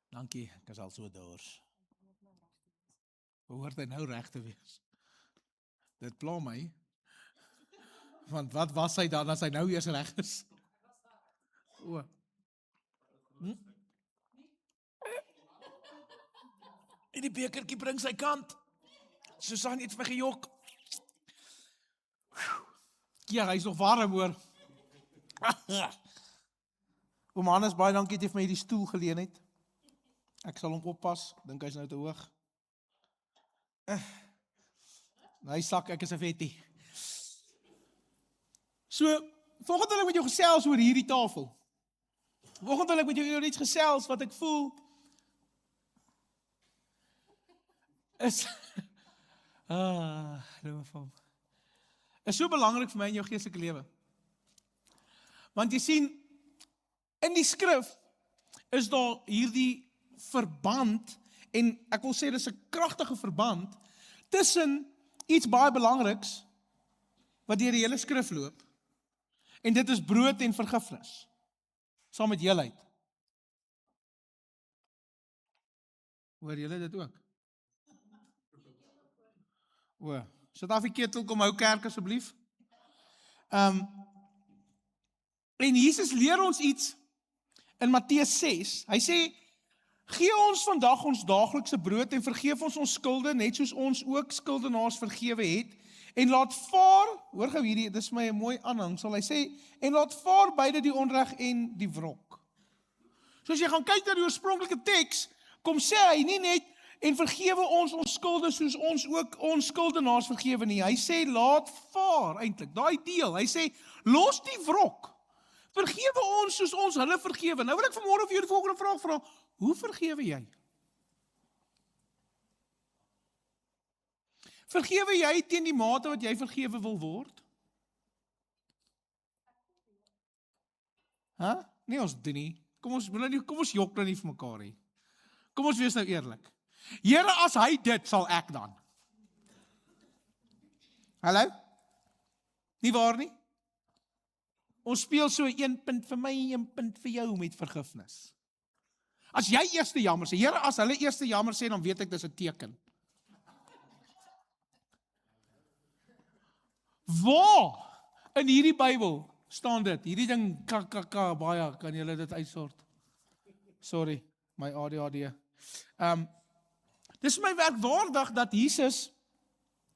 Dankie, ek is al so dors. Behoort hy nou reg te wees? Dit pla my, want wat was hy dan as hy nou eers reg is? O. En die bekertjie bring sy kant. Susan het my gejok. Ja, hy is nog warm hoor. Oom Hannes, baie dankie dat jy vir my hierdie stoel geleen het. Ek sal hom oppas, dink hy's nou te hoog. Hy sak, ek is 'n vettie. So, volgende wil ek met jou gesels oor hierdie tafel. Volgende wil ek met jou oor iets gesels wat ek voel is is so belangrik vir my in jou geestelike lewe. Want jy sien, in die skrif is daar hierdie verband, en ek wil sê dis 'n kragtige verband, tussen iets baie belangriks, wat deur die hele skrif loop, en dit is brood en vergifnis, saam met heelheid. Hoor julle dit ook? O, sit af die ketel, kom hou kerk asseblief. En Jesus leer ons iets in Matteus 6. Hy sê, gee ons vandag ons daaglikse brood en vergeef ons skulde, net soos ons ook skuldenaars vergewe het. En laat vaar, hoor gou hierdie, dis my 'n mooi aanhangsel, hy sê, en laat vaar beide die onreg en die wrok. So as jy gaan kyk na die oorspronklike teks, kom sê hy nie net, en vergewe ons skulde soos ons ook ons skuldenaars vergewe nie. Hy sê, laat vaar eintlik, daai deel. Hy sê, los die wrok. Vergewe ons soos ons hulle vergewe. Nou wil ek vanmôre vir jou die volgende vraag vra. Hoe vergewe jy? Vergewe jy teen die mate wat jy vergewe wil word? Nee, ons doen nie. Kom ons jok nou nie vir mekaar nie. Kom ons wees nou eerlik. Here, as hy dit, sal ek dan. Hallo? Nie waar nie? Ons speel so 1 punt vir my, 1 punt vir jou met vergifnis. As jy eerste jammer sê, Here, as hulle eerste jammer sê, dan weet ek dis 'n teken. Waar in hierdie Bybel staan dit? Hierdie ding, baie, kan julle dit uitsort? Sorry, my ADHD. Dis my werkwaardig dat Jesus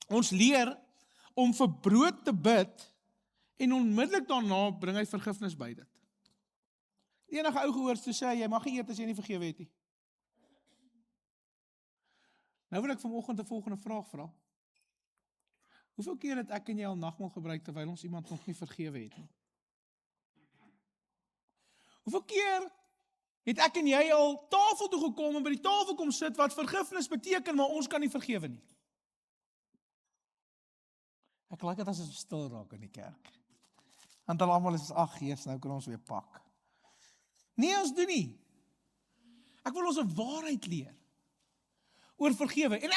ons leer om vir brood te bid en onmiddellik daarna bring hy vergifnis by dit. Enige ou gehoor toe sê, jy mag nie eet as jy nie vergewe het nie. Nou wil ek vanoggend 'n volgende vraag vra. Hoeveel keer het ek en jy al nagmaal gebruik terwyl ons iemand nog nie vergewe het nie? Hoeveel keer het ek en jy al tafel toe gekom en by die tafel kom sit wat vergifnis beteken, maar ons kan nie vergewe nie? Ek like dit as ons stil raak in die kerk. Want hulle almal is, ag Jesus, nou kan ons weer pak. Nee, ons doen nie. Ek wil ons 'n waarheid leer oor vergewe. En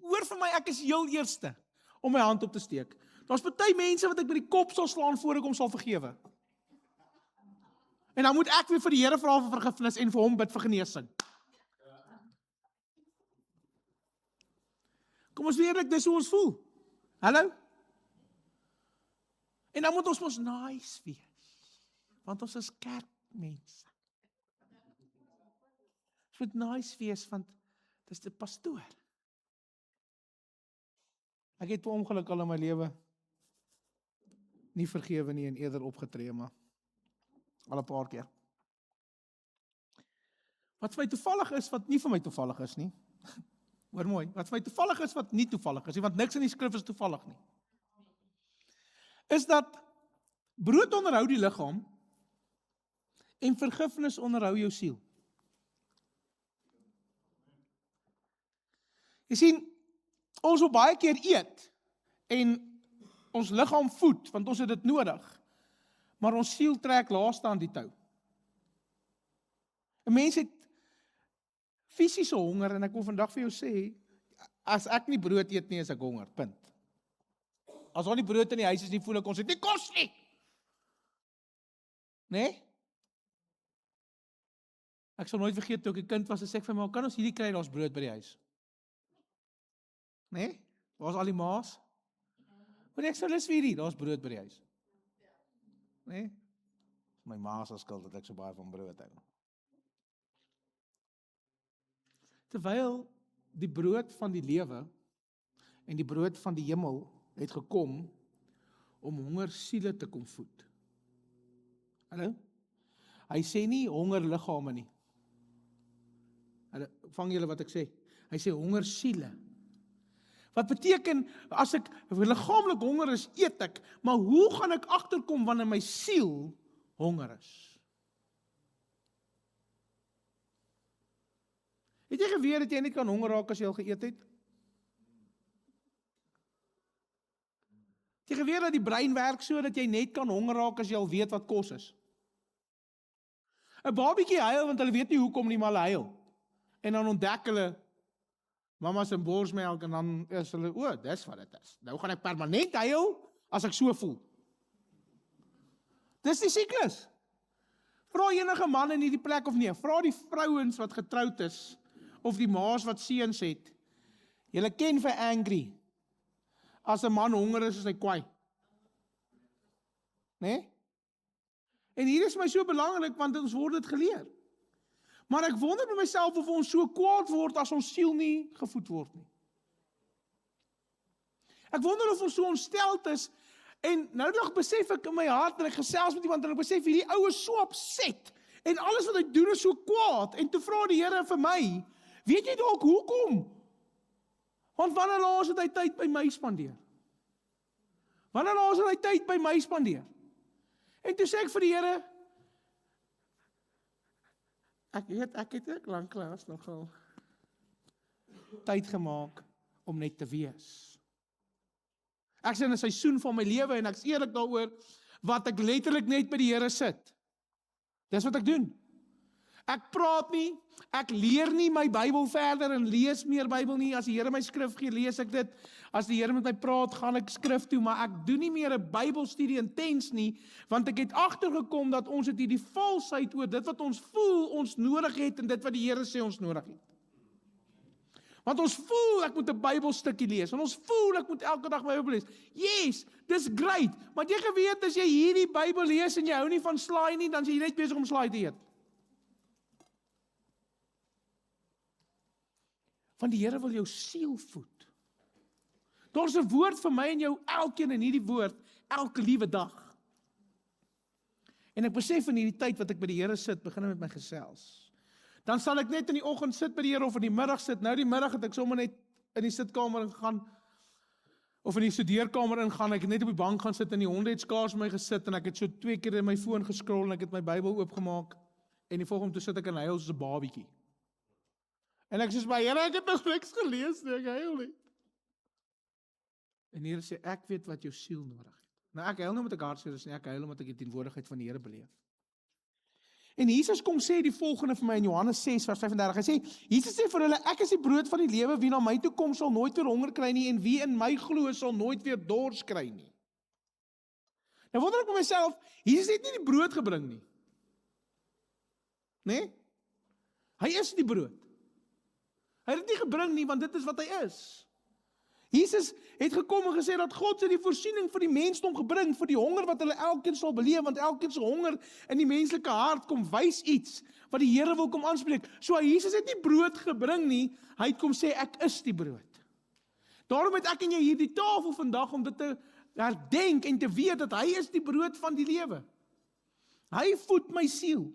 hoor vir my, ek is heel eerste om my hand op te steek. Daar's party mense wat ek by die kop sal slaan voor ek hom sal vergewe. En dan moet ek weer vir die Here vra vir vergifnis en vir hom bid vir genesing. Kom ons weer, dis hoe ons voel. Hallo? En dan moet ons mos nice wees, want ons is kerkmense. Ons moet nice wees, want dis die pastoor. Ek het 2 ongeluk al in my lewe nie vergewe nie en eerder opgetree, maar al 'n paar keer. Wat vir my toevallig is, wat nie vir my toevallig is nie. Hoor mooi, wat vir my toevallig is, wat nie toevallig is nie, want niks in die skrif is toevallig nie. Is dat brood onderhou die liggaam en vergifnis onderhou jou siel. Jy sien, ons wil baie keer eet en ons liggaam voed, want ons het dit nodig, maar ons siel trek laaste aan die tou. 'n Mens het fisiese honger en ek wil vandag vir jou sê, as ek nie brood eet nie, is ek honger, punt. As daar nie brood in die huis is nie, voel ek ons het nie kos nie. Nee? Ek sal nooit vergeet toe ek 'n kind was, en sê ek vir my, "Maar kan ons hierdie kry, daar's brood by die huis?" Nee? Waar's al die ma's? Want ek sê lus vir hierdie, daar's brood by die huis. Nee? My ma se skuld dat ek so baie van brood hou. Terwyl die brood van die lewe en die brood van die hemel het gekom om honger siele te kom voed. Hallo? Hy sê nie honger liggame nie. Hallo, vang julle wat ek sê? Hy sê honger siele. Wat beteken, as ek liggaamlik honger is, eet ek, maar hoe gaan ek agterkom wanneer my siel honger is? Het jy geweet dat jy nie kan honger raak as jy al geëet het? Het jy geweet dat die brein werk so, dat jy net kan honger raak as jy al weet wat kos is? 'n Babietjie huil, want hulle weet nie hoekom nie, maar hulle huil. En dan ontdek hulle mama se borsmelk, en dan is hulle, o, dis wat dit is. Nou gaan ek permanent huil, as ek so voel. Dis die siklus. Vra enige man in hierdie plek of nee, vra die vrouens wat getroud is, of die ma's wat seuns het, julle ken vir angry, as 'n man honger is hy kwaai. Nee? En hier is my so belangrik, want ons word dit geleer. Maar ek wonder by myself of ons so kwaad word as ons siel nie gevoed word nie. Ek wonder of ons so ontsteld is, en nou nog besef ek in my hart, en ek gesels met iemand, en ek besef hierdie ou is so upset, en alles wat hy doen is so kwaad, en toe vra die Here vir my, weet jy dalk hoekom? Want wanneer laas het hy tyd by my spandeer? Wanneer laas het hy tyd by my spandeer? En toe sê ek vir die Here, ek het lanklaas nogal tyd gemaak om net te wees. Ek is in 'n seisoen van my lewe, en ek is eerlik daaroor, wat ek letterlik net by die Here sit. Dis wat ek doen. Ek praat nie, ek leer nie my Bybel verder en lees meer Bybel nie. As die Here my skrif gee, lees ek dit. As die Here met my praat, gaan ek skrif toe, maar ek doen nie meer 'n Bybelstudie intens nie, want ek het agtergekom dat ons het hierdie valsheid oor dit wat ons voel ons nodig het en dit wat die Here sê ons nodig het. Want ons voel ek moet 'n Bybelstukkie lees, en ons voel ek moet elke dag my Bybel lees. Yes, dis great, maar jy geweet as jy hierdie Bybel lees en jy hou nie van slaai nie, dan is jy net besig om slaai te eet. Want die Here wil jou siel voed. Daar's 'n woord vir my en jou elkeen in hierdie woord, elke liewe dag. En ek besef in hierdie tyd wat ek by die Here sit, begin met my gesels. Dan sal ek net in die oggend sit by die Here of in die middag sit. Nou die middag het ek sommer net in die sitkamer ingegaan, of in die studeerkamer ingaan, ek het net op die bank gaan sit en die honde het skaars vir my gesit, en ek het so 2 keer in my foon geskrol en ek het my Bybel oopgemaak, en die volgende toe sit ek en huil soos 'n babietjie. En ek sê, maar Here, ek het nog niks gelees nie, ek huil nie. En die Here sê, ek weet wat jou siel nodig het. Nou ek huil nie omdat ek hartseer is nie, ek huil omdat ek die teenwoordigheid van die Here beleef. En Jesus kom sê die volgende vir my in Johannes 6 vers 35, hy sê, Jesus sê vir hulle, ek is die brood van die lewe, wie na my toe kom sal nooit weer honger kry nie, en wie in my glo sal nooit weer dors kry nie. Nou wonder ek by myself, Jesus het nie die brood gebring nie. Nee? Hy is die brood. Hy het dit nie gebring nie, want dit is wat hy is. Jesus het gekom en gesê dat God sy die voorsiening vir die mensdom gebring, vir die honger wat hulle elkeen sal beleef, want elkeen se honger in die menslike hart kom wys iets, wat die Here wil kom aanspreek. So Jesus het nie brood gebring nie, hy het kom sê, ek is die brood. Daarom het ek en jy hier die tafel vandag, om dit te herdenk en te weet, dat hy is die brood van die lewe. Hy voed my siel.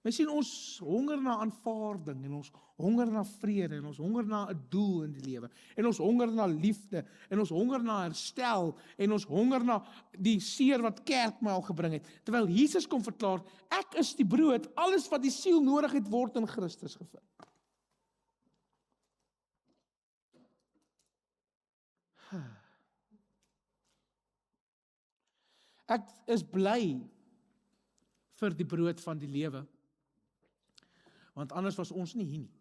My sien ons honger na aanvaarding, en ons honger na vrede, en ons honger na 'n doel in die lewe, en ons honger na liefde, en ons honger na herstel, en ons honger na die seer wat kerk my al gebring het. Terwyl Jesus kom verklaar, ek is die brood, alles wat die siel nodig het, word in Christus gevind. Ek is bly vir die brood van die lewe, want anders was ons nie hier nie.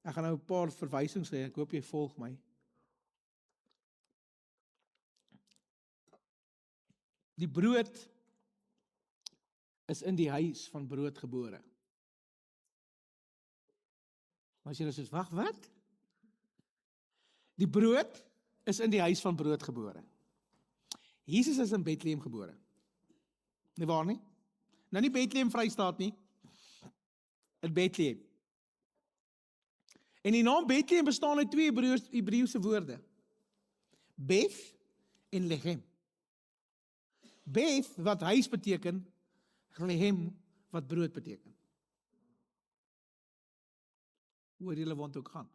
Ek gaan nou 'n paar verwysings gee, ek hoop jy volg my. Die brood is in die huis van brood gebore. Maar as jy soos, wag, wat? Die brood is in die huis van brood gebore. Jesus is in Bethlehem gebore. Nie waar nie? Nou nie Bethlehem Vrystaat nie. In Bethlehem. En die naam Bethlehem bestaan uit twee Hebreëse woorde. Beth en Lechem. Beth wat huis beteken, Lechem wat brood beteken. Hoe julle want ook gaan.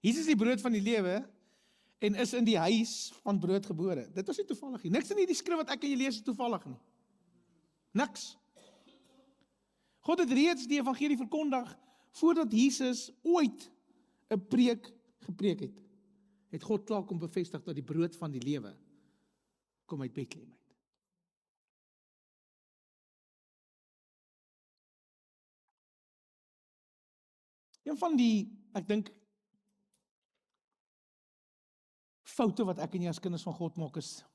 Jesus is die brood van die lewe en is in die huis van brood gebore. Dit was nie toevallig nie. Niks in hierdie skrif wat ek en jy lees is toevallig nie. Niks. God het reeds die evangelie verkondig voordat Jesus ooit 'n preek gepreek het. Het God klaar kom bevestig dat die brood van die lewe kom uit Bethlehem uit. Een van die, ek dink, foute wat ek en jy as kinders van God maak is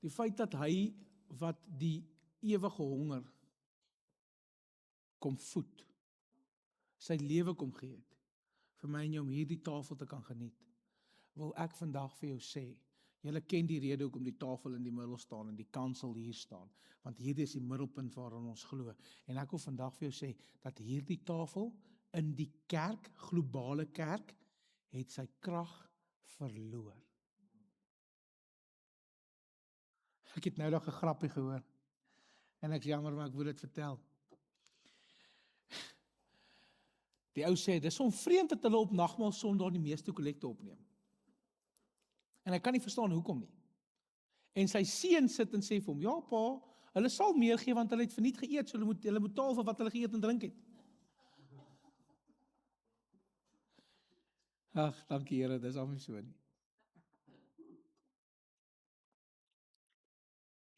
die feit dat hy wat die ewige honger kom voed, sy lewe kom gee het, vir my en jou om hierdie tafel te kan geniet, wil ek vandag vir jou sê, julle ken die rede hoekom die tafel in die middel staan en die kansel hier staan, want hierdie is die middelpunt waarin ons glo, en ek wil vandag vir jou sê, dat hierdie tafel in die kerk, globale kerk, het sy krag verloor. Ek het nou nog 'n grappie gehoor, en ek is jammer, maar ek wil dit vertel. Die ou sê, dis onvreemd dat hulle op nagmaal Sondag die meeste kollekte opneem. En hy kan nie verstaan hoekom nie. En sy seun sit en sê vir hom, ja pa, hulle sal meer gee, want hulle het verniet geëet, so hulle moet betaal vir wat hulle geëet en drink het. Ag, dankie Here, dis al nie so nie.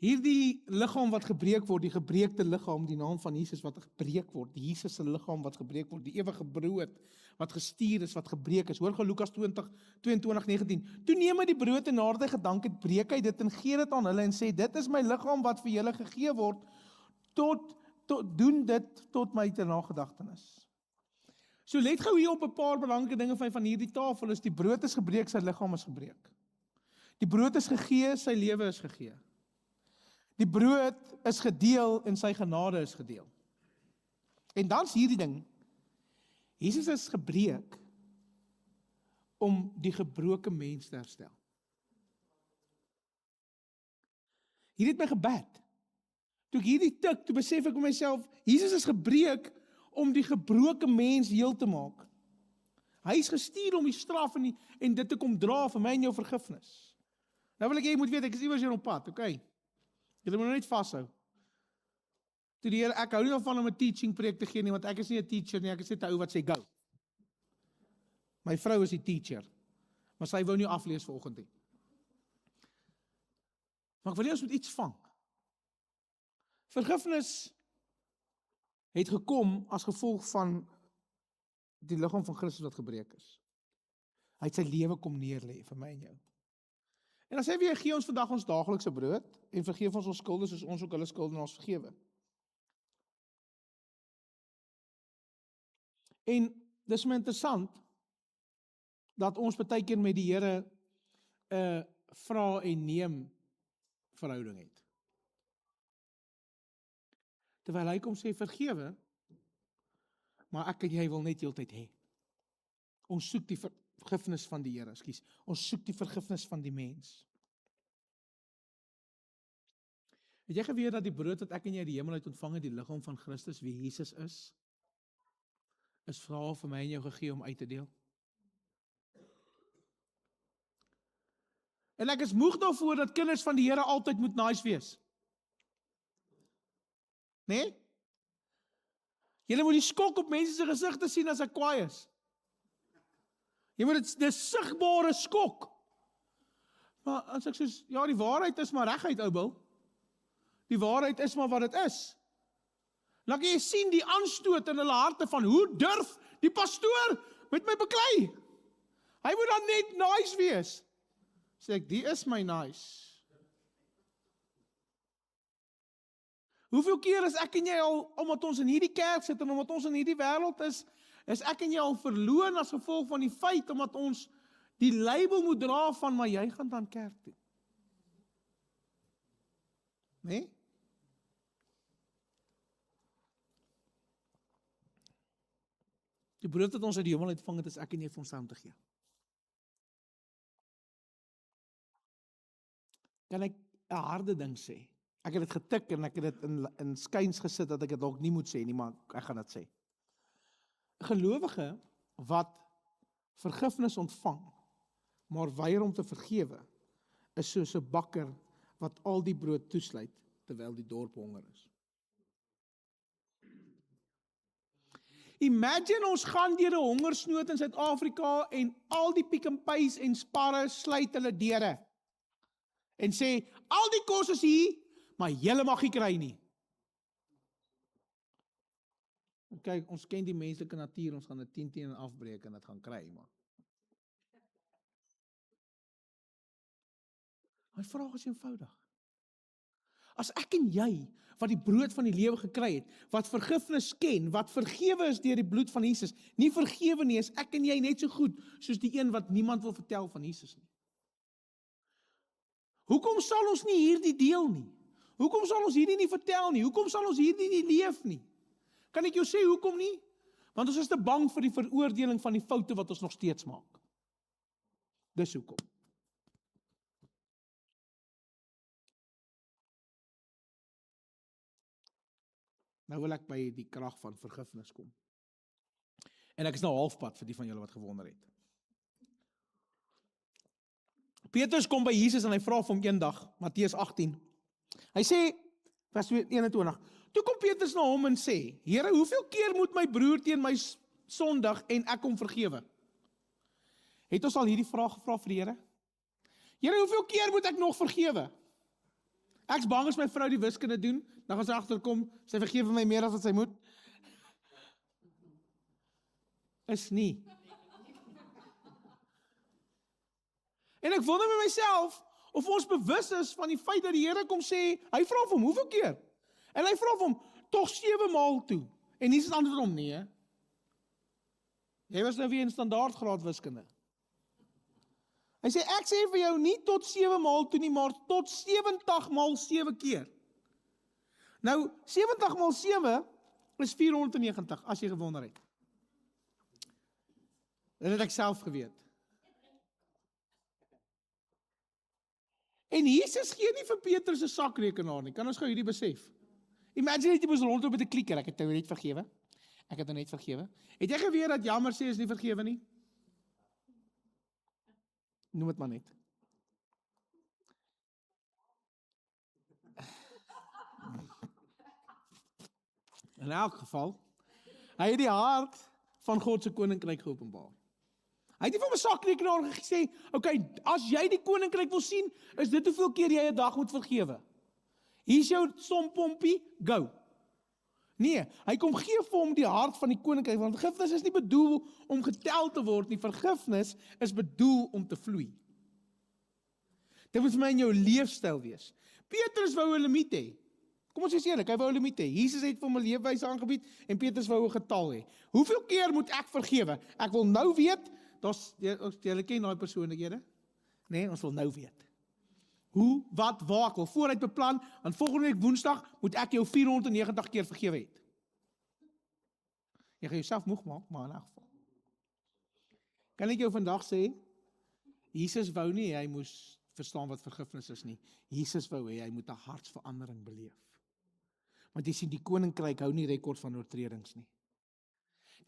Hierdie liggaam wat gebreek word, die gebreekte liggaam, die naam van Jesus wat gebreek word, die Jesus se liggaam wat gebreek word, die ewige brood wat gestuur is, wat gebreek is. Hoor gou Lukas 22:19. Toe neem hy die brood en nadat hy gedank het, breek hy dit en gee dit aan hulle en sê, dit is my liggaam wat vir julle gegee word, doen dit tot my ter nagedagtenis. So let gou hier op 'n paar belangrike dinge van hierdie tafel, is die brood is gebreek, sy liggaam is gebreek. Die brood is gegee, sy lewe is gegee. Die brood is gedeel en sy genade is gedeel. En dan is hierdie ding, Jesus is gebreek om die gebroke mens te herstel. Hierdie het my gebed. Toe ek hierdie tik, toe besef ek vir myself, Jesus is gebreek om die gebroke mens heel te maak. Hy is gestuur om die straf en dit te kom dra vir my en jou vergifnis. Nou wil ek jy moet weet, ek is iewers hier op pad, okay? Jy moet nou net vashou. Toe die Here, ek hou nie daarvan om 'n teaching preek te gee nie, want ek is nie 'n teacher nie, ek is net 'n ou wat sê go. My vrou is die teacher, maar sy wou nie aflees vanoggend nie. Maar ek wil nie ons moet iets vang. Vergifnis het gekom as gevolg van die liggaam van Christus wat gebreek is. Hy het sy lewe kom neerlê vir my en jou. En dan sê hy, gee ons vandag ons daaglikse brood en vergeef ons skulde soos ons ook hulle skuldenaars vergewe. En dis my interessant dat ons baie keer met die Here 'n vra en neem verhouding het. Terwyl hy kom sê vergewe, maar ek en jy wil net heeltyd hê. Ons soek die vergifnis van die Here, ons soek die vergifnis van die mens. Het jy geweet dat die brood wat ek en jy die hemel uit ontvang het, die liggaam van Christus, wie Jesus is vir my en jou gegee om uit te deel? En ek is moeg daarvoor dat kinders van die Here altyd moet nice wees. Nee? Julle moet die skok op mense se gesigte sien as ek kwaai is. Jy moet dit 'n sigbare skok. Maar as ek soos, ja, die waarheid is maar reguit, ou Bill. Die waarheid is maar wat dit is. Dan kan jy sien die aanstoot in hulle harte van, hoe durf die pastoor met my beklei? Hy moet dan net nice wees. Sê ek, die is my nice. Hoeveel keer is ek en jy al, omdat ons in hierdie kerk sit en omdat ons in hierdie wêreld is ek en jy al verloon as gevolg van die feit, omdat ons die label moet dra van, maar jy gaan dan kerk toe. Nee? Die brood wat ons uit die hemel ontvang het, is ek en jy vir ons saam te gee. Kan ek 'n harde ding sê? Ek het dit getik en ek het dit in skuins gesit dat ek dit dalk nie moet sê nie, maar ek gaan dit sê. 'n Gelowige wat vergifnis ontvang, maar weier om te vergewe, is soos 'n bakker wat al die brood toesluit terwyl die dorp honger is. Imagine ons gaan deur 'n hongersnood in Suid-Afrika en al die Pick n Pays en Sparre sluit hulle deure en sê, al die kos is hier, maar julle mag nie kry nie. Kyk, ons ken die menslike natuur, ons gaan dit 10 teen afbreek en dit gaan kry, maar. My vraag is eenvoudig. As ek en jy, wat die brood van die lewe gekry het, wat vergifnis ken, wat vergewe is deur die bloed van Jesus, nie vergewe nie, is ek en jy net so goed, soos die een wat niemand wil vertel van Jesus nie. Hoekom sal ons nie hierdie deel nie? Hoekom sal ons hierdie nie vertel nie? Hoekom sal ons hierdie nie leef nie? Kan ek jou sê hoekom nie? Want ons is te bang vir die veroordeling van die foute wat ons nog steeds maak. Dis hoekom. Nou wil ek by die krag van vergifnis kom. En ek is nou halfpad vir die van julle wat gewonder het. Petrus kom by Jesus en hy vra vir hom eendag, Matteus 18. Hy sê, vers 21, toe kom Petrus na hom en sê, Here, hoeveel keer moet my broer teen my sondig en ek hom vergewe? Het ons al hierdie vraag gevra vir die Here? Here, hoeveel keer moet ek nog vergewe? Ek's bang as my vrou die wiskunde doen, dan gaan sy agterkom, sy vergewe my meer as wat sy moet. Is nie. En ek wonder met myself, of ons bewus is van die feit dat die Here kom sê, hy vra vir hom, hoeveel keer? En hy vra vir hom, tog 7 maal toe. En Jesus antwoord hom, nee. Jy was nou weer in standaardgraad wiskunde. Hy sê, ek sê vir jou nie tot 7 maal toe nie, maar tot 70 maal 7 keer. Nou, 70 maal 7 is 490, as jy gewonder het. Dit het ek self geweet. En Jesus gee nie vir Petrus 'n sakrekenaar nie, kan ons gou hierdie besef. Imagine net jy moes rondloop met 'n klikker, ek het nou net vergewe. Ek het nou net vergewe. Het jy geweet dat jammer sê is nie vergewe nie? Noem dit maar net. In elk geval, hy het die hart van God se koninkryk geopenbaar. Hy het nie vir hom 'n sakrekenaar gesê, okay, as jy die koninkryk wil sien, is dit hoeveel keer jy 'n dag moet vergewe. Hier is jou sompompie, go. Nee, hy kom gee vir hom die hart van die koninkryk, want vergifnis is nie bedoel om getel te word nie, vergifnis is bedoel om te vloei. Dit moet vir my in jou leefstyl wees. Petrus wou 'n limiet hê. Kom ons sê eerlik, hy wou 'n limiet hê. Jesus het vir hom 'n leefwyse aangebied en Petrus wou 'n getal hê. Hoeveel keer moet ek vergewe? Ek wil nou weet, julle ken daai persoonlikhede? Nee, ons wil nou weet. Hoe, wat, waar, ek wil vooruit beplan, want volgende week Woensdag moet ek jou 490 keer vergewe het. Jy gaan jouself moeg maak, maar in 'n geval. Kan ek jou vandag sê, Jesus wou nie hy moes verstaan wat vergifnis is nie. Jesus wou hê hy moet 'n hartsverandering beleef. Want jy sien, die koninkryk hou nie rekord van oortredings nie.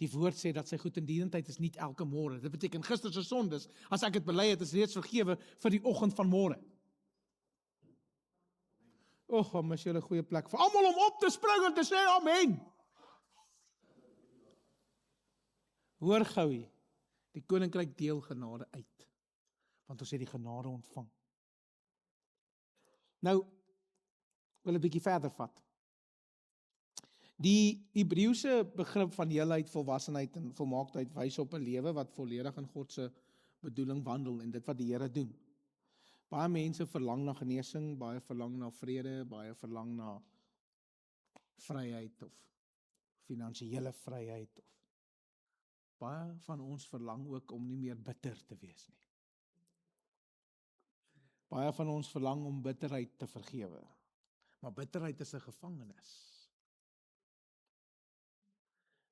Die woord sê dat sy goedertierenheid is nie elke môre. Dit beteken gister se sondes, as ek dit bely het, is reeds vergewe vir die oggend van môre. Mis julle 'n goeie plek vir almal om op te spring en te sê amen. Hoor gou hier, die koninkryk deel genade uit, want ons het die genade ontvang. Nou, wil 'n bietjie verder vat. Die Hebreëse begrip van heelheid, volwassenheid en volmaaktheid wys op 'n lewe wat volledig in God se bedoeling wandel en dit wat die Here doen. Baie mense verlang na genesing, baie verlang na vrede, baie verlang na vryheid of finansiële vryheid of baie van ons verlang ook om nie meer bitter te wees nie. Baie van ons verlang om bitterheid te vergewe. Maar bitterheid is 'n gevangenis.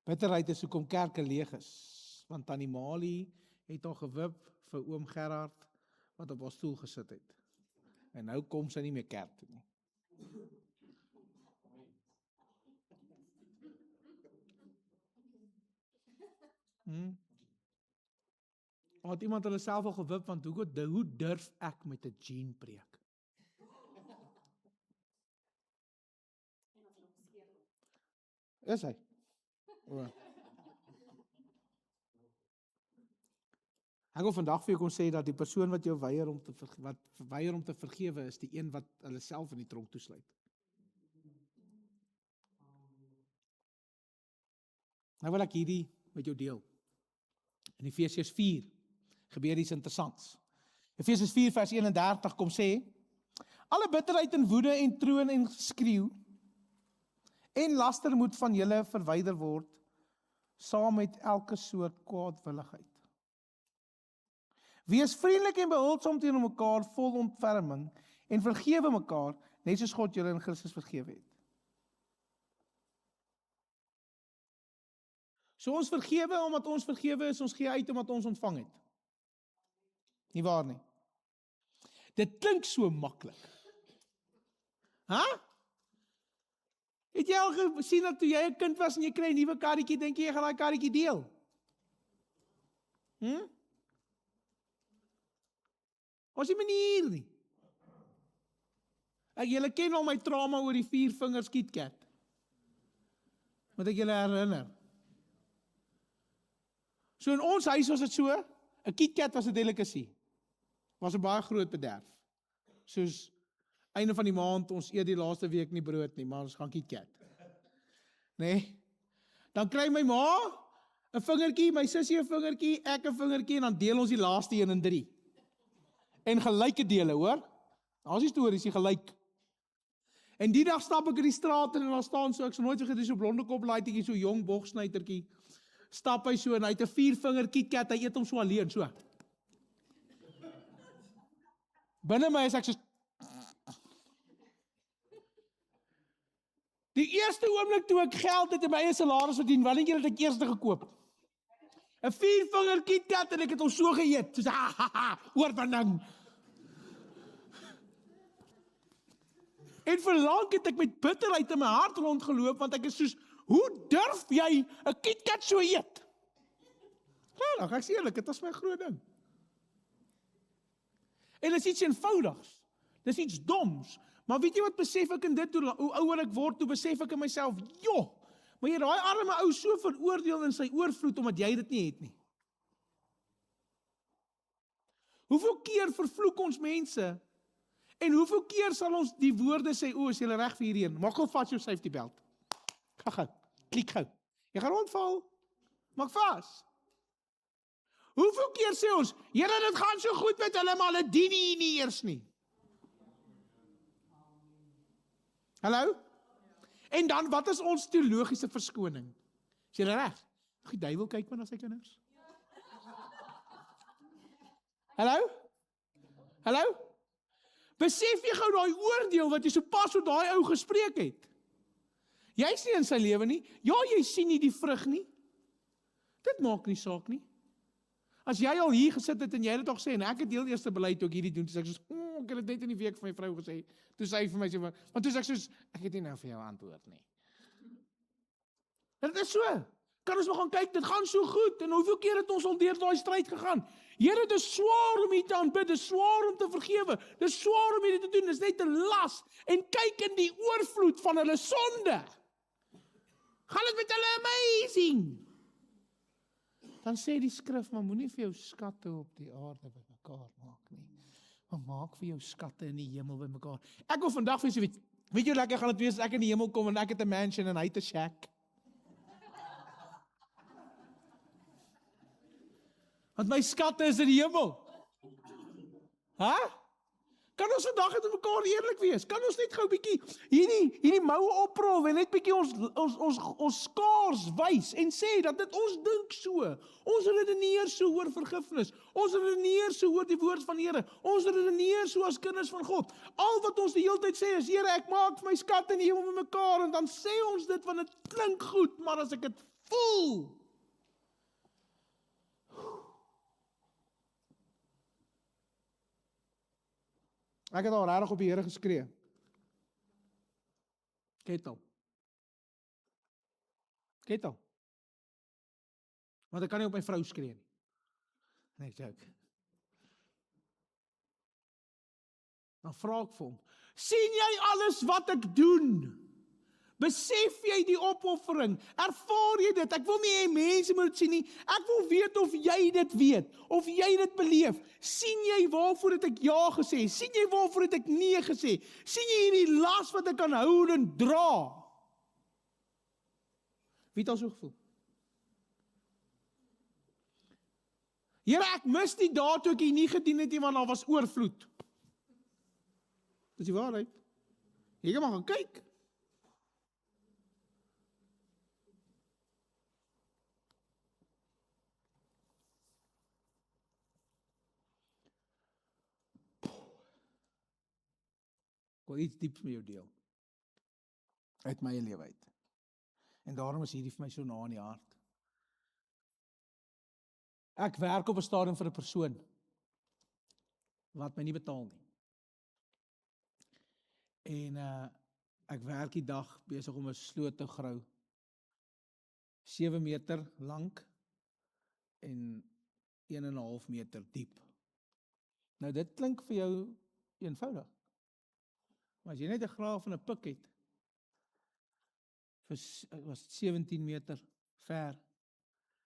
Bitterheid is hoekom kerke leeg is, want Tannie Mali het al gewip vir oom Gerard wat op haar stoel gesit het. En nou kom sy nie meer kerk toe nie. Had iemand hulle self al gewip, want hoe durf ek met 'n Jean preek? Is hy? Ek wil vandag vir jou kon sê dat die persoon wat jou weier om te vergewe is die een wat hulle self in die tronk toesluit. Nou wil ek hierdie met jou deel. In Efesiërs 4 gebeur iets interessants. Efesiërs 4 vers 31 kom sê: alle bitterheid en woede en troon en geskreeu en laster moet van julle verwyder word, saam met elke soort kwaadwilligheid. Wees vriendelik en behulpsaam teenoor mekaar, vol ontferming, en vergewe mekaar, net soos God julle in Christus vergewe het. So ons vergewe omdat ons vergewe is, ons gee uit omdat ons ontvang het. Nie waar nie? Dit klink so maklik. Het jy al gesien dat toe jy 'n kind was en jy kry 'n nuwe karretjie, dink jy gaan daai karretjie deel? Ons die manier nie. Julle ken al my trauma oor die 4 vingers KitKat. Moet ek julle herinner? So in ons huis was dit so, 'n KitKat was 'n delicacy. Was 'n baie groot bederf. Soos einde van die maand, ons eet die laaste week nie brood nie, maar ons gaan KitKat. Nee? Dan kry my ma 'n vingertjie, my sussie 'n vingertjie, ek 'n vingertjie en dan deel ons die laaste een in 3. En gelyke dele, hoor? Daar's die stories, die gelyk. En die dag stap ek in die straat en daar staan so, ek sou nooit vergeet, dis so blonde kop laaitjie, so jong bogsnytertjie. Stap hy so en hy het 'n 4-vinger KitKat, hy eet hom so alleen, so. Binne my is ek so. Die eerste oomblik toe ek geld het en my eie salaris verdien, wat dink julle het ek eers gekoop? 'n 4-vinger KitKat en ek het hom so geëet. Soos oorwinning. En vir lank het ek met bitterheid in my hart rondgeloop, want ek is soos, hoe durf jy 'n KitKat so eet? Ja, ek sê eerlik, dit was my groot ding. En dit is iets eenvoudigs. Dit is iets doms. Maar weet jy wat besef ek in dit, hoe ouer ek word, toe besef ek in myself, joh, maar jy daai arme ou so veroordeel in sy oorvloed, omdat jy dit nie het nie. Hoeveel keer vervloek ons mense, en hoeveel keer sal ons die woorde sê, is jy reg vir hierheen, maak gou vas jou safety belt. Ga, klik gou. Jy gaan rondval, maak vas. Hoeveel keer sê ons, Here, dit gaan so goed met hulle, maar hulle dien nie eers nie. Hallo? En dan, wat is ons teologiese verskoning? Is jy reg? Die duiwel kyk maar na sy kinders. Hallo? Hallo? Besef jy gou daai oordeel wat jy so pas op daai ou gespreek het? Jy sien in sy lewe nie, ja, jy sien nie die vrug nie. Dit maak nie saak nie. As jy al hier gesit het en jy het al gesê, en ek het heel eerste beleid toe ek hierdie doen, toe sê ek soos, ek het dit net in die week vir my vrou gesê, toe sê hy vir my, want toe sê ek soos, ek het nie nou vir jou antwoord nie. Dit is so, kan ons maar gaan kyk, dit gaan so goed, en hoeveel keer het ons al deur daai stryd gegaan? Here, dit is swaar om hier te aanbid, dit is swaar om te vergewe, dit is swaar om hier te doen, dit is net 'n las, en kyk in die oorvloed van hulle sonde. Gaan dit met hulle amazing? Dan sê die skrif, maar moenie vir jou skatte op die aarde bymekaar maak nie. Maar maak vir jou skatte in die hemel bymekaar. Ek wil vandag vir jou sê, weet jy hoe lekker gaan dit wees as ek in die hemel kom en ek het 'n mansion en hy het 'n shack. Want my skatte is in die hemel. Kan ons vandag met mekaar eerlik wees? Kan ons net gou 'n bietjie hierdie moue oprol en net bietjie ons skaars wys en sê dat dit ons dink so. Ons redeneer so oor vergifnis. Ons redeneer so oor die woord van die Here. Ons redeneer so as kinders van God. Al wat ons die hele tyd sê is, Here, ek maak vir my skat in die hemel met mekaar, en dan sê ons dit want dit klink goed, maar as ek dit voel, ek het al regtig op die Here geskree. Ketel. Want ek kan nie op my vrou skree nie. Nee, joke. Dan vra ek vir hom, sien jy alles wat ek doen? Besef jy die opoffering? Ervaar jy dit? Ek wil nie hê mense moet sien nie. Ek wil weet of jy dit weet, of jy dit beleef. Sien jy waarvoor het ek ja gesê? Sien jy waarvoor het ek nee gesê? Sien jy hierdie las wat ek kan hou en dra? Wie het al so gevoel? Here, ek mis die dae toe ek hier nie gedien het nie, want daar was oorvloed. Dis die waarheid. Jy kan maar gaan kyk. Ek wil iets dieps met jou deel. Uit my lewe uit. En daarom is hierdie vir my so na in die hart. Ek werk op 'n stadium vir 'n persoon wat my nie betaal nie. En ek werk die dag besig om 'n sloot te grou. 7 meter lank en 1,5 meter diep. Nou dit klink vir jou eenvoudig. Maar as jy net 'n graaf en 'n pik het, was 17 meter ver,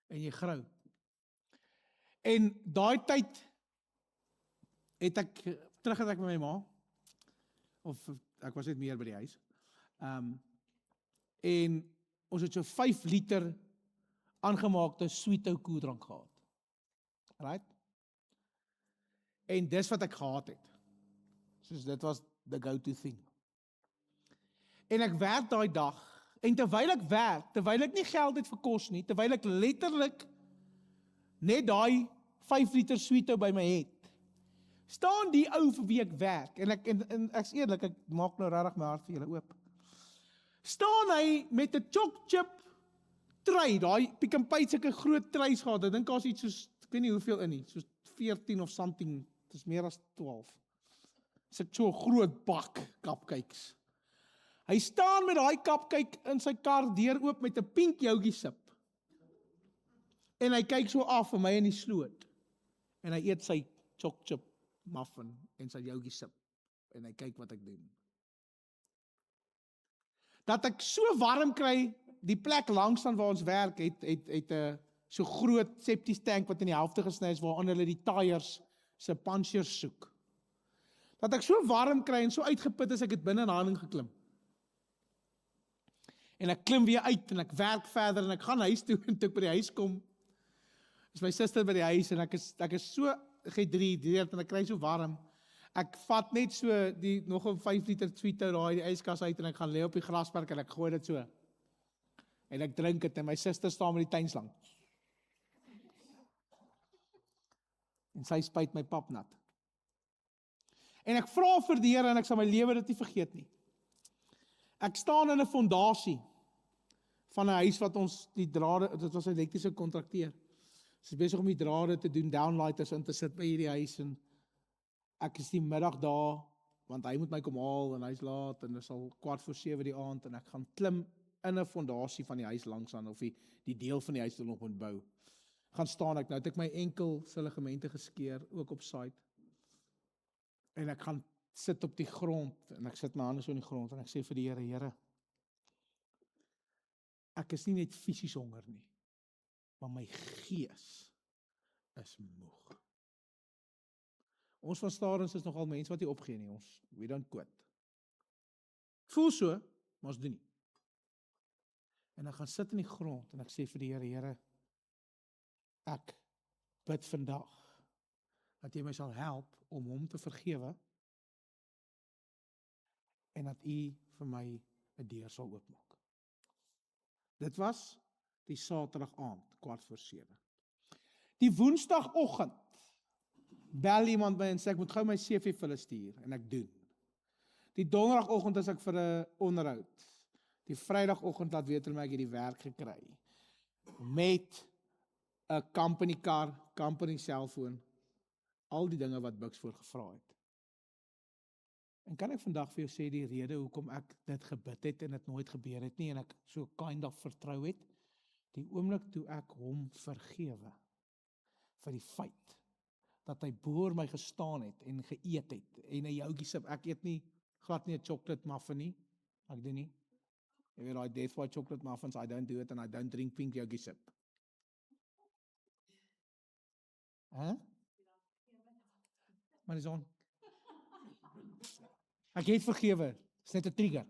en jy grou. En daai tyd het ek met my ma, of ek was net meer by die huis, en ons het so 5 liter aangemaakte sweetou koeldrank gehad. Right? En dis wat ek gehad het. Soos dit was the go-to thing. En ek werk daai dag, en terwyl ek werk, terwyl ek nie geld het vir kos nie, terwyl ek letterlik net daai 5 liter sweetou by my het, staan die ou vir wie ek werk, en ek is eerlik, ek maak nou regtig my hart vir julle oop. Staan hy met 'n choc chip tray, daai Pick n Pay sulke groot trays gehad, ek dink daar's iets soos, ek weet nie hoeveel in nie, soos 14 of something, dit is meer as 12. Sit so 'n groot bak cupcakes. Hy staan met daai cupcake in sy kar deur oop met 'n pink joutjie sip. En hy kyk so af vir my in die sloot. En hy eet sy choc chip muffin en sy joutjie sip. En hy kyk wat ek doen. Dat ek so warm kry, die plek langs aan waar ons werk, het 'n so groot septic tank wat in die helfte gesny is, waaraan hulle die tyres se punchers soek. Dat ek so warm kry en so uitgeput is, ek het binne in handing geklim. En ek klim weer uit, en ek werk verder, en ek gaan huis toe, en toe ek by die huis kom, is my suster by die huis, en ek is so gedehydreerd, en ek kry so warm. Ek vat net so nog 'n 5 liter sweetou daai die yskas uit, en ek gaan lê op die grasperk, en ek gooi dit so. En ek drink dit, en my suster staan met die tuinslang. En sy spuit my pap nat. En ek vra vir die Here, en ek sal my lewe dit nie vergeet nie. Ek staan in 'n fondasie van 'n huis wat ons die drade, dit was 'n elektriese kontrakteur. Ons is besig om die drade te doen, downlighters in te sit by hierdie huis, en ek is die middag daar, want hy moet my kom haal, en hy's laat, en dit is al 6:15 die aand, en ek gaan klim in 'n fondasie van die huis langs aan, of die deel van die huis wat nog moet bou. Gaan staan ek, nou het ek my enkel se ligamente geskeur, ook op site. En ek gaan sit op die grond, en ek sit my hande so in die grond, en ek sê vir die Here, Here, ek is nie net fisies honger nie, maar my gees is moeg. Ons van Starens is nogal mense wat nie opgee nie, we don't quit. Voel so, maar ons doen nie. En ek gaan sit in die grond, en ek sê vir die Here, Here, ek bid vandag, dat jy my sal help om hom te vergewe, en dat u vir my 'n deur sal oopmaak. Dit was die Saterdag aand, 7:15. Die Woensdagoggend bel iemand my en sê ek moet gou my CV vir hulle stuur, en ek doen. Die Donderdagoggend is ek vir 'n onderhoud. Die Vrydagoggend laat weet hulle my ek het die werk gekry. Met 'n company car, company selfoon, al die dinge wat Bucks voor gevra het. En kan ek vandag vir jou sê die rede hoekom ek dit gebid het en dit nooit gebeur het nie, en ek so kind of vertrou het, die oomblik toe ek hom vergewe, vir die feit, dat hy boor my gestaan het, en geëet het, en 'n joutjie sip, ek eet nie, glad nie 'n chocolate muffin nie, ek doen nie, jy weet daai Death by chocolate muffins, I don't do it, and I don't drink pink joutjie sip. Maar dis on. Ek het vergewe, is net 'n trigger.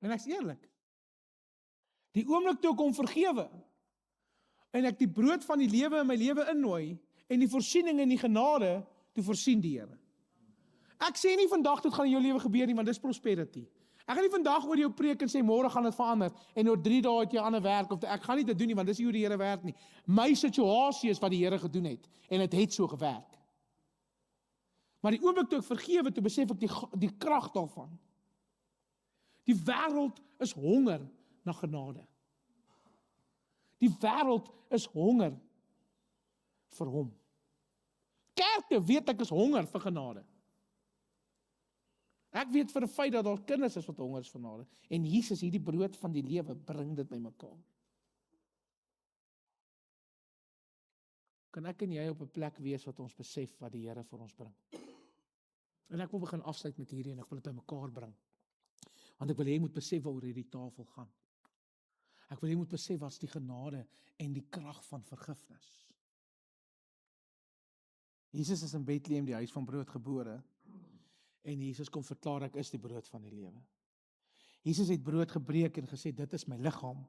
En ek's eerlik. Die oomblik toe ek hom vergewe, en ek die brood van die lewe in my lewe innooi, en die voorsiening en die genade, toe voorsien die Here. Ek sê nie vandag dit gaan in jou lewe gebeur nie, want dis prosperity. Ek gaan nie vandag oor jou preek en sê môre gaan dit verander, en oor 3 dae het jy 'n ander werk, of ek gaan nie dit doen nie, want dis nie hoe die Here werk nie. My situasie is wat die Here gedoen het, en dit het so gewerk. Maar die oomblik toe ek vergewe, toe besef ek die krag daarvan. Die wêreld is honger na genade. Die wêreld is honger vir hom. Kerke weet ek is honger vir genade. Ek weet vir 'n feit dat daar kinders is wat honger is vir genade. En Jesus, hierdie brood van die lewe, bring dit bymekaar. Kan ek en jy op 'n plek wees wat ons besef wat die Here vir ons bring? En ek wil begin afsluit met hierdie, en ek wil dit bymekaar bring. Want ek wil hê jy moet besef waaroor hierdie tafel gaan. Ek wil hê jy moet besef wat is die genade en die krag van vergifnis. Jesus is in Bethlehem, die huis van brood, gebore, en Jesus kom verklaar, ek is die brood van die lewe. Jesus het brood gebreek en gesê, dit is my liggaam.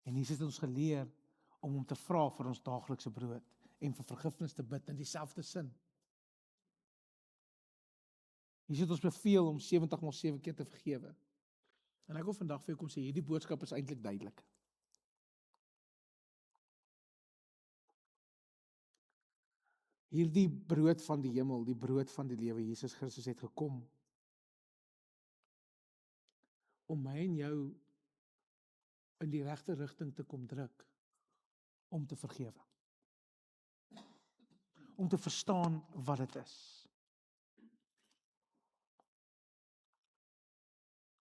En Jesus het ons geleer om hom te vra vir ons daaglikse brood, en vir vergifnis te bid in dieselfde sin. Jesus het ons beveel om 70x7 keer te vergewe. En ek wil vandag vir jou kom sê, hierdie boodskap is eintlik duidelik. Hierdie brood van die hemel, die brood van die lewe, Jesus Christus het gekom om my en jou in die regte rigting te kom druk, om te vergewe. Om te verstaan wat dit is.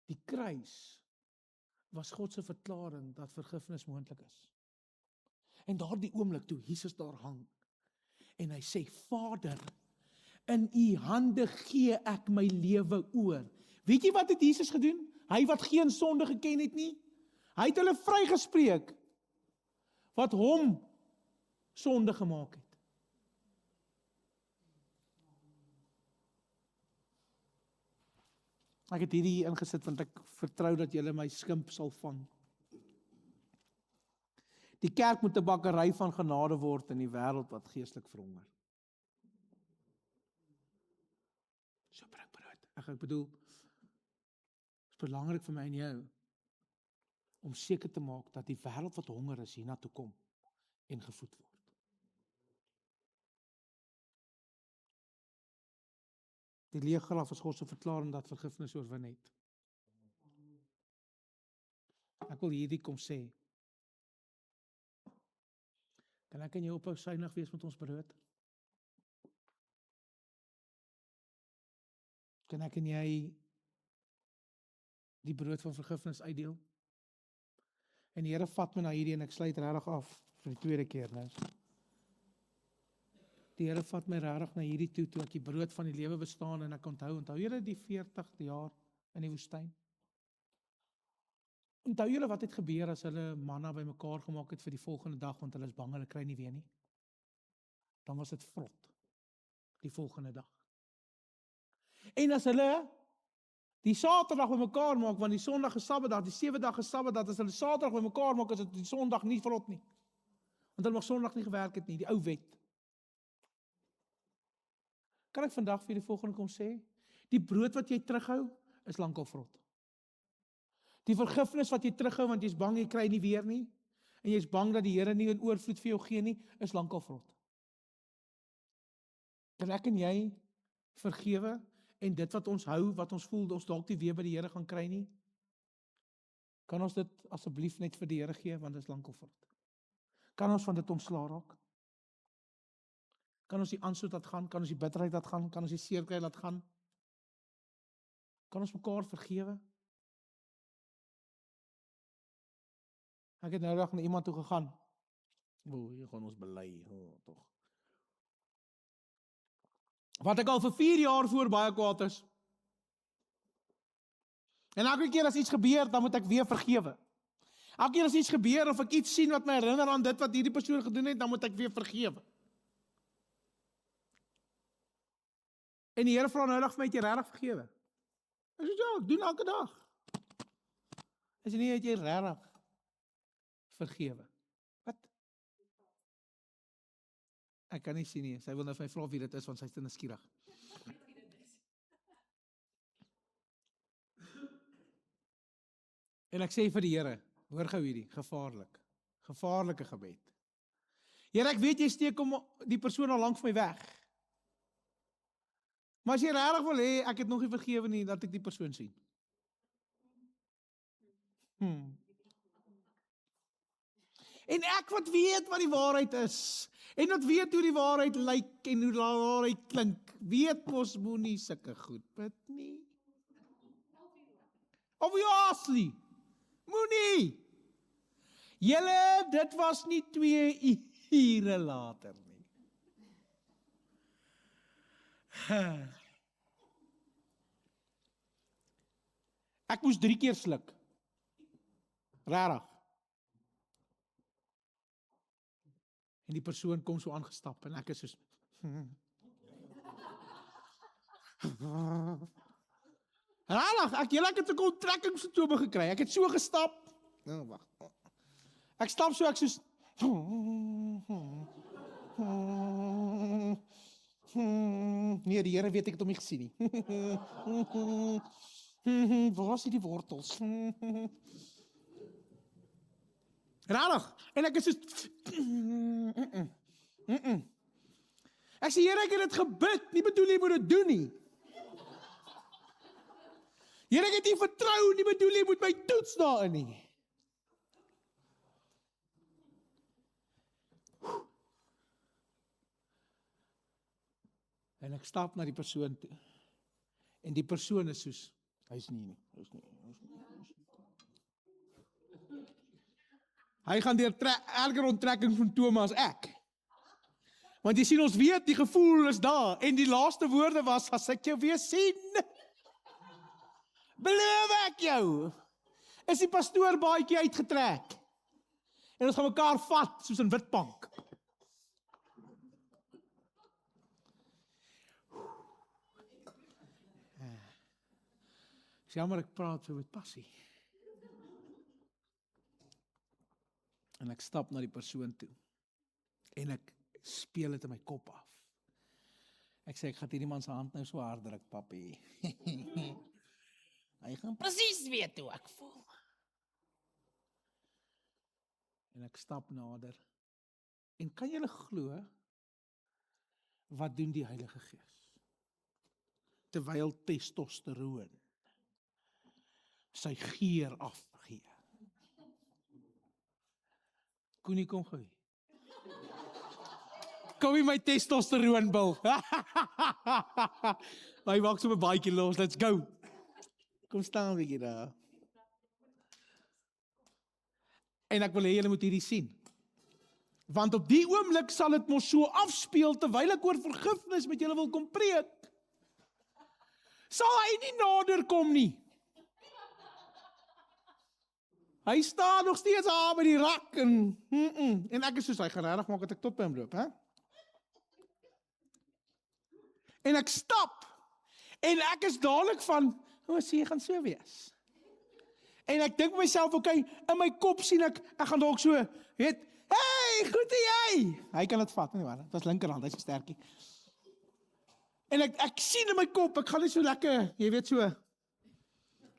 Die kruis was God se verklaring dat vergifnis moontlik is. En daardie oomblik toe Jesus daar hang, en hy sê, Vader, in u hande gee ek my lewe oor. Weet jy wat het Jesus gedoen? Hy wat geen sonde geken het nie, hy het hulle vrygespreek, wat hom sonde gemaak het. Ek het hierdie ingesit, want ek vertrou dat julle my skimp sal vang. Die kerk moet 'n bakkery van genade word in die wêreld wat geestelik verhonger. So bring brood. Ek bedoel, het is belangrik vir my en jou, om seker te maak dat die wêreld wat honger is, hiernatoe kom, en gevoed word. Die leë graf is God se verklaring dat vergifnis oorwin het. Ek wil hierdie kom sê. Kan ek en jou ophou suiwig wees met ons brood? Kan ek en jy die brood van vergifnis uitdeel? En die Here vat my na hierdie, en ek sluit regtig af vir die tweede keer nou. Die Here vat my regtig na hierdie toe ek die brood van die lewe bestaan, en ek onthou julle die 40 jaar in die woestyn? Onthou julle wat het gebeur as hulle manna bymekaar gemaak het vir die volgende dag, want hulle is bang hulle kry nie weer nie? Dan was dit vrot, die volgende dag. En as hulle die Saterdag bymekaar maak, want die Sondag is Sabbatdag, die 7 dae is Sabbatdag, as hulle Saterdag bymekaar maak, is dit die Sondag nie vrot nie. Want hulle mag Sondag nie gewerk het nie, die ou wet. Kan ek vandag vir die volgende kom sê? Die brood wat jy terughou, is lankal vrot. Die vergifnis wat jy terughou, want jy's bang jy kry nie weer nie, en jy's bang dat die Here nie in oorvloed vir jou gee nie, is lankal vrot. Kan ek en jy vergewe, en dit wat ons hou, wat ons voel, ons dalk nie weer by die Here gaan kry nie, kan ons dit asseblief net vir die Here gee, want dit is lankal vrot. Kan ons van dit ontslaa raak? Kan ons die aansoet laat gaan? Kan ons die bitterheid laat gaan? Kan ons die seer kry laat gaan? Kan ons mekaar vergewe? Ek het nou dag na iemand toe gegaan. Hier gaan ons bely, tog. Wat ek al vir 4 jaar voor baie kwaad is. En elke keer as iets gebeur, dan moet ek weer vergewe. Elke keer as iets gebeur, of ek iets sien wat my herinner aan dit wat hierdie persoon gedoen het, dan moet ek weer vergewe. En die Here vra nou dag vir my, het jy regtig vergewe? Ek sê, ja, ek doen elke dag. As jy nie, het jy regtig vergewe. Wat? Ek kan nie sien nie, sy wil nou vir my vra wie dit is, want sy is te nuuskierig. En ek sê vir die Here, hoor gou hierdie, gevaarlike gebed. Here, ek weet jy steek om die persoon al lank van my weg. Maar as jy regtig wil hê, ek het nog nie vergewe nie, dat ek die persoon sien. En ek wat weet wat die waarheid is, en wat weet hoe die waarheid lyk, en hoe die waarheid klink, weet mos moenie sulke goed bid nie. Obviously, moenie. Julle, dit was nie 2 ure later nie. Ek moes 3 keer sluk. Regtig. En die persoon kom so aangestap, en ek is soos, regtig, ek het 'n onttrekkingssimptome gekry, ek het so gestap, wag, ek stap so, ek soos, nee, die Here weet ek het hom nie gesien nie, waar is die wortels, regtig, en ek is soos, ek sê, Here, ek het dit gebid, nie bedoel jy moet dit doen nie. Here, ek het nie vertrou, nie bedoel jy moet my toets daarin nie. En ek stap na die persoon toe. En die persoon is soos, hy is nie. Hy gaan deur erger onttrekking van Tome as ek. Want jy sien, ons weet, die gevoel is daar. En die laaste woorde was, as ek jou weer sien, beloof ek jou, is die pastoorbaadjie uitgetrek. En ons gaan mekaar vat, soos in Witbank. Is jammer, ek praat so met passie. En ek stap na die persoon toe. En ek speel dit in my kop af. Ek sê, ek gaan hierdie man se hand nou so hard druk, papi. Hy gaan presies weet hoe ek voel. En ek stap nader. En kan julle glo, wat doen die Heilige Gees? Terwyl testosteroon sy geur afgee. Koenie, kom gou. Kom hier my testosteroon bil. Hy maak so 'n baadjie los, let's go. Kom staan 'n bietjie daar. En ek wil hê julle moet hierdie sien. Want op die oomblik sal dit mos so afspeel, terwyl ek oor vergifnis met julle wil kom preek. Sal hy nie nader kom nie. Hy staan nog steeds aan by die rak en ek is soos, hy gaan regtig maak dat ek tot by hom loop, hè? En ek stap, en ek is dadelik van, sien, jy gaan so wees. En ek dink myself, okay, in my kop sien ek gaan dalk so, weet, hey, goed jy. Hy kan dit vat, nie waar? Dit was linkerhand, hy's 'n sterkie. En ek sien in my kop, ek gaan net so lekker, jy weet so,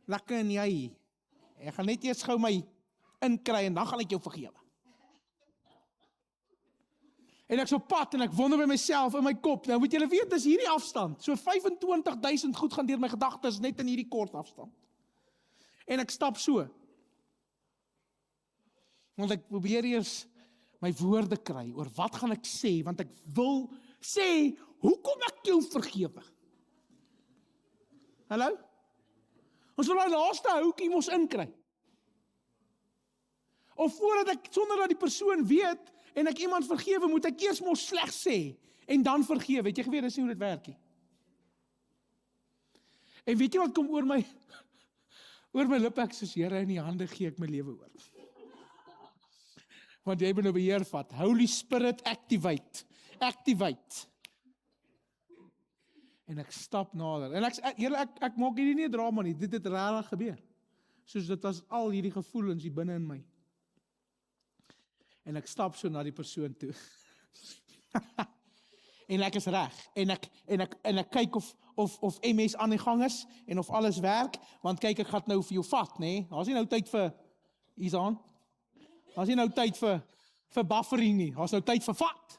lekker in jy. Ek gaan net eers gou my inkry en dan gaan ek jou vergewe. En ek so pad en ek wonder by myself in my kop, nou moet julle weet, dis hierdie afstand, so 25.000 goed gaan deur my gedagtes net in hierdie kort afstand. En ek stap so. Want ek probeer eers my woorde kry oor wat gaan ek sê, want ek wil sê, hoekom ek jou vergewe? Hallo? Ons wil daai laaste houtjie mos inkry. Of voordat ek, sonder dat die persoon weet, en ek iemand vergewe, moet ek eers mos sleg sê, en dan vergewe. Het jy geweet, dis nie hoe dit werk nie. En weet jy wat kom oor my lippe, ek soos Here, in die hande gee ek my lewe oor. Want jy moet nou beheer vat. Holy Spirit, activate. En ek stap nader. En ek maak hierdie nie 'n drama nie, dit het regtig gebeur. Soos dit was al hierdie gevoelens hier binne in my. En ek stap so na die persoon toe. En ek is reg. En ek kyk of MS aan die gang is en of alles werk, want kyk, ek gaan nou vir jou vat, nê? Daar's nie nou tyd vir Isaan. Daar's nie nou tyd vir buffering nie. Daar's nou tyd vir vat.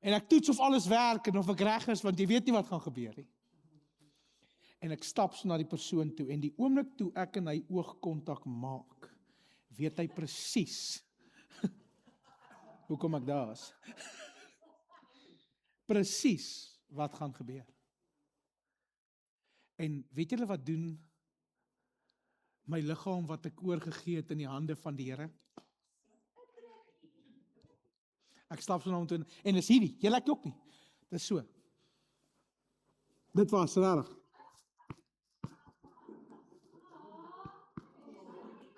En ek toets of alles werk en of ek reg is, want jy weet nie wat gaan gebeur nie. En ek stap so na die persoon toe en die oomblik toe ek en hy oogkontak maak, weet hy presies hoekom ek daar is. Presies wat gaan gebeur. En weet julle wat doen my liggaam wat ek oorgegee het in die hande van die Here? Ek stap so na hom toe en is hierdie, julle ek ook nie. Dis so. Dit was rarig.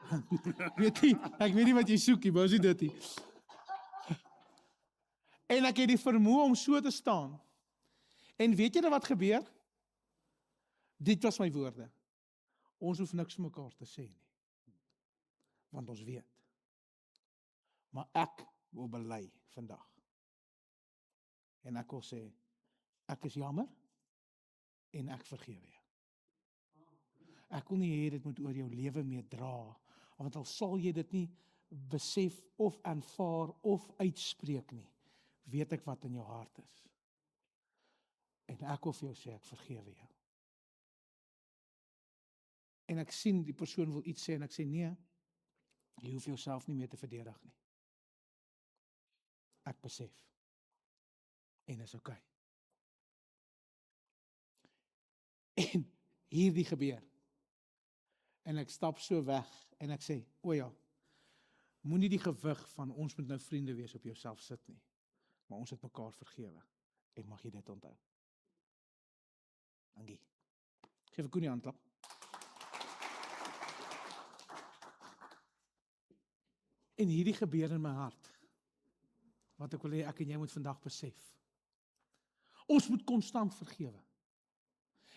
Ek weet nie wat jy soek nie, maar is nie dit nie. En ek het die vermoë om so te staan. En weet julle wat gebeur? Dit was my woorde. Ons hoef niks vir mekaar te sê nie. Want ons weet. Maar ek wil bely vandag. En ek wil sê, ek is jammer en ek vergewe jou. Ek wil nie hê dit moet oor jou lewe mee dra, want al sal jy dit nie besef of aanvaar of uitspreek nie, weet ek wat in jou hart is. En ek wil vir jou sê, ek vergewe jou. En ek sien die persoon wil iets sê en ek sê nee, jy hoef jouself nie meer te verdedig nie. Ek besef. En is oké. En hierdie gebeur. En ek stap so weg en ek sê, o ja, moenie die gewig van ons moet nou vriende wees op jouself sit nie. Maar ons het mekaar vergewe. En mag jy dit onthou. Dankie. Geef vir Koenie 'n handklap. En hierdie gebeur in my hart. Wat ek wil hê ek en jy moet vandag besef. Ons moet konstant vergewe.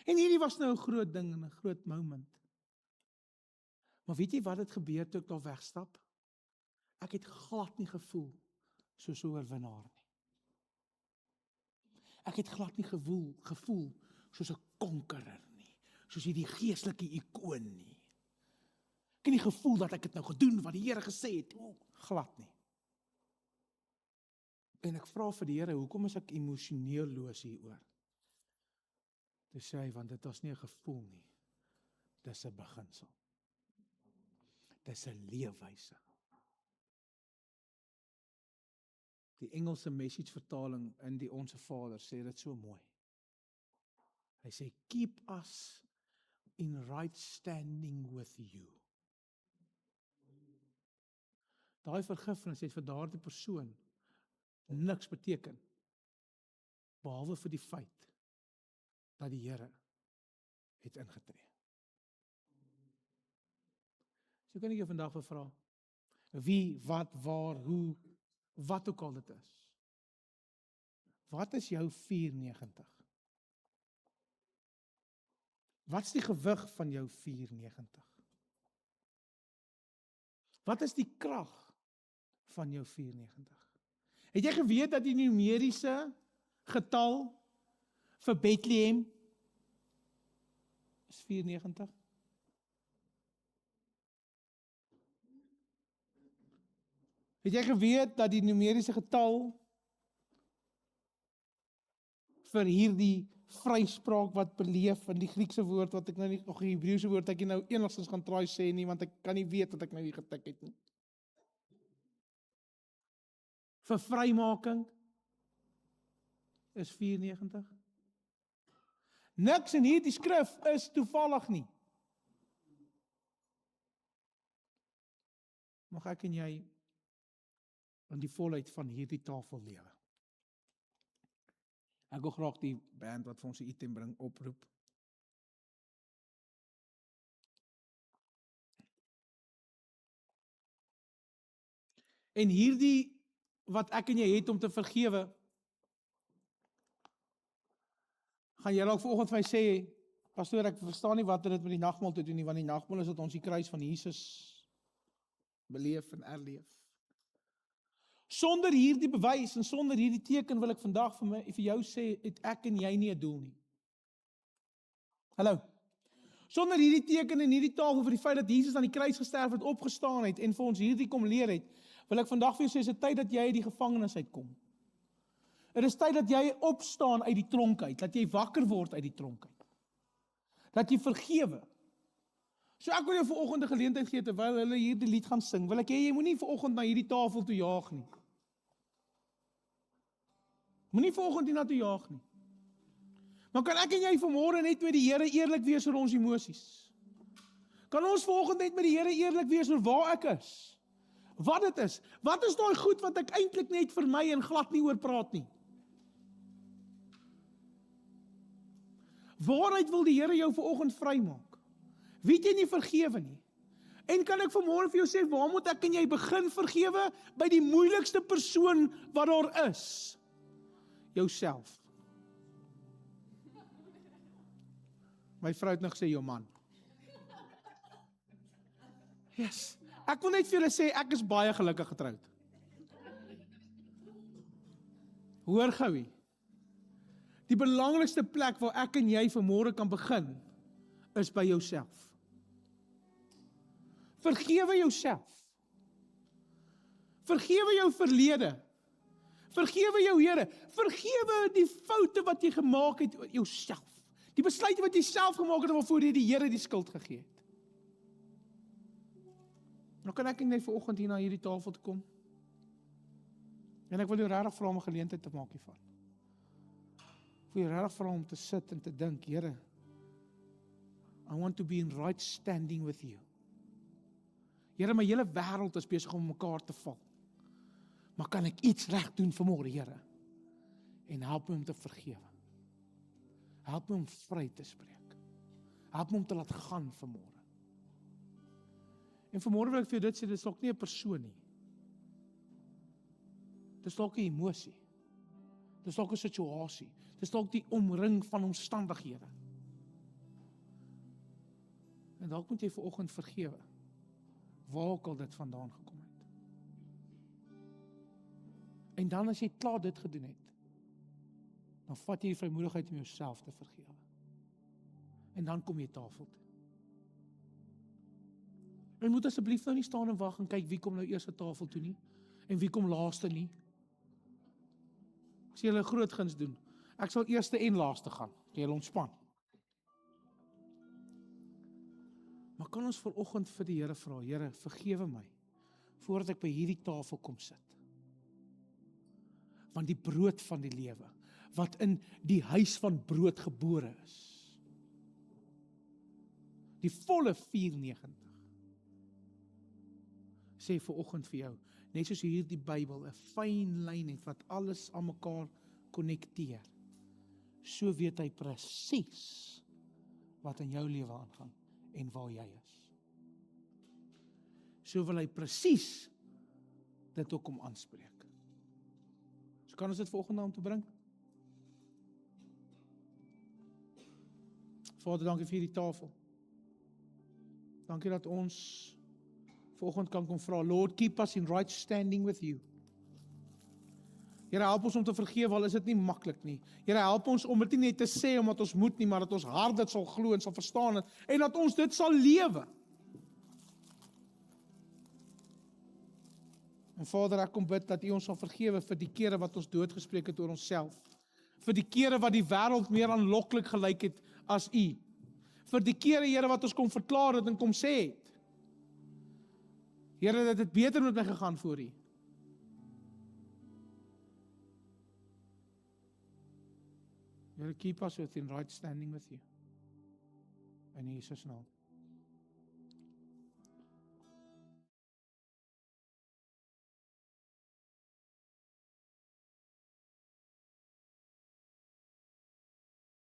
En hierdie was nou 'n groot ding en 'n groot moment. Maar weet jy wat het gebeur toe ek daar wegstap? Ek het glad nie gevoel soos 'n oorwinnaar nie. Ek het glad nie gevoel soos 'n konkerer nie, soos hierdie geestelike ikoon nie. Ek het nie gevoel dat ek het nou gedoen wat die Here gesê het, glad nie. En ek vra vir die Here, hoekom is ek emosioneelloos hieroor? Toe sê hy, want dit was nie 'n gevoel nie, dis 'n beginsel. Dis 'n leefwyse. Die Engelse Message vertaling in die Onse Vader sê dit so mooi. Hy sê, keep us in right standing with you. Daai vergifnis het vir daardie persoon niks beteken, behalwe vir die feit dat die Here het ingetree. So kan ek jou vandag vra, wie, wat, waar, hoe, wat ook al dit is. Wat is jou 490? Wat is die gewig van jou 490? Wat is die krag van jou 94. Het jy geweet dat die numeriese getal vir Bethlehem is 94? Het jy geweet dat die numeriese getal vir hierdie vryspraak wat beleef in die Griekse woord wat ek nou nie, of die Hebreëse woord ek nou enigstens gaan try sê nie, want ek kan nie weet wat ek nou hier getik het nie. Vir vrymaking is 94. Niks in hierdie skrif is toevallig nie. Mag ek en jy in die volheid van hierdie tafel lewe. Ek wil graag die band wat vir ons die item bring oproep. En hierdie wat ek en jy het om te vergewe, gaan jy dalk vanoggend vir my sê, pastoor, ek verstaan nie wat dit met die nagmaal te doen nie, want die nagmaal is dat ons die kruis van Jesus beleef en erleef. Sonder hierdie bewys en sonder hierdie teken wil ek vandag vir jou sê, het ek en jy nie 'n doel nie. Hallo. Sonder hierdie teken en hierdie tafel vir die feit dat Jesus aan die kruis gesterf het, opgestaan het en vir ons hierdie kom leer het, wil ek vandag vir jou sê, is 'n tyd dat jy uit die gevangenis uitkom. Dit is tyd dat jy opstaan uit die tronk uit, dat jy wakker word uit die tronk uit. Dat jy vergewe. So ek wil jou vanoggend 'n geleentheid gee terwyl hulle hierdie lied gaan sing. Wil ek hê jy moenie vanoggend na hierdie tafel toe jaag nie. Moenie vanoggend hier na toe jaag nie. Maar kan ek en jy vanmôre net met die Here eerlik wees oor ons emosies? Kan ons vanoggend net met die Here eerlik wees oor waar ek is? Wat dit is? Wat is daai goed wat ek eintlik net vir my en glad nie oor praat nie? Waaruit wil die Here jou vanoggend vrymaak? Wie het jy nie vergewe nie? En kan ek vanmôre vir jou sê, waar moet ek en jy begin vergewe? By die moeilikste persoon wat daar is. Jouself. My vrou het nog gesê, jou man. Yes. Ek wil net vir julle sê, ek is baie gelukkig getroud. Hoor gou hier. Die belangrikste plek waar ek en jy vanmôre kan begin, is by jouself. Vergewe jouself. Vergewe jou verlede. Vergewe jou Here. Vergewe die foute wat jy gemaak het oor jouself. Die besluite wat jy self gemaak het waarvoor jy die Here die skuld gegee het. Nou kan ek net vanoggend hier na hierdie tafel toe kom. En ek wil jou regtig vra om 'n geleentheid te maak hiervan. Ek wil jou regtig vra om te sit en te dink, Here, I want to be in right standing with you. Here, my hele wêreld is besig om mekaar te val. Maar kan ek iets reg doen vanmôre, Here? En help my om te vergewe. Help my om vry te spreek. Help my om te laat gaan vanmôre. En vanmôre wil ek vir jou dit sê, dit is dalk nie 'n persoon nie. Dit is dalk 'n emosie. Dit is dalk 'n situasie. Dit is dalk die omring van omstandighede. En dalk moet jy vanoggend vergewe, waar ook al dit vandaan gekom het. En dan as jy klaar dit gedoen het, dan vat jy die vrymoedigheid om jouself te vergewe. En dan kom jy tafel toe. En moet asseblief nou nie staan en wag en kyk wie kom nou eers aan tafel toe nie, en wie kom laaste nie. As jy hulle groot guns doen, ek sal eerste en laaste gaan, jy ontspan. Maar kan ons vanoggend vir die Here vra, Here, vergewe my, voordat ek by hierdie tafel kom sit. Want die brood van die lewe, wat in die huis van brood gebore is, die volle 94, sê vanoggend vir jou, net soos hierdie Bybel 'n fyn lyn het wat alles aan mekaar konnekteer, so weet hy presies wat in jou lewe aangaan en waar jy is. So wil hy presies dit ook kom aanspreek. So kan ons dit vanoggend om te bring. Vader, dankie vir hierdie tafel. Dankie dat ons vanoggend kan kom vra, Lord, keep us in right standing with you. Here, help ons om te vergewe, al is dit nie maklik nie. Here, help ons om dit nie net te sê omdat ons moet nie, maar dat ons hart dit sal glo en sal verstaan het, en dat ons dit sal lewe. En Vader, ek kom bid dat U ons sal vergewe vir die kere wat ons doodgespreek het oor onsself. Vir die kere wat die wêreld meer aanloklik gelyk het as U. Vir die kere, Here, wat ons kom verklaar het en kom sê het. Here, dat dit beter met my gegaan voor U. Here, keep us within right standing with You. In Jesus' naam.